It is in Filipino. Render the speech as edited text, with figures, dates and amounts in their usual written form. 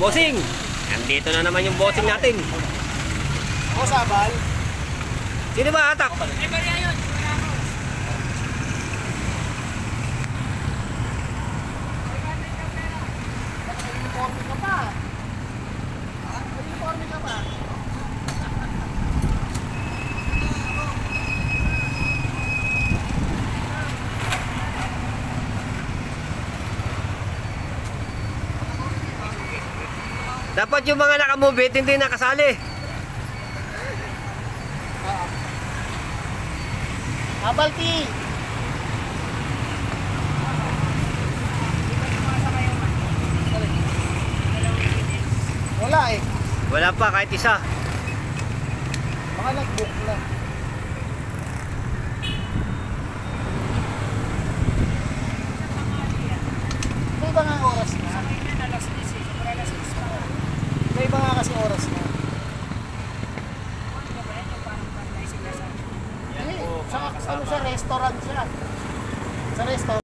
Bossing! Nandito na naman yung bossing natin. O sabal? Sino ba atak? Ay, bariya yun. Wala ako. Uniforme ka pa. Uniforme ka pa. Dapat yung mga nakamubit hindi nakasali. Abalti! Wala eh. Wala pa kahit isa. Baka nag-book na. May iba nga oras na. May iba nga kasi oras na. Sa, ano, sa restaurant siya. Sa restaurant.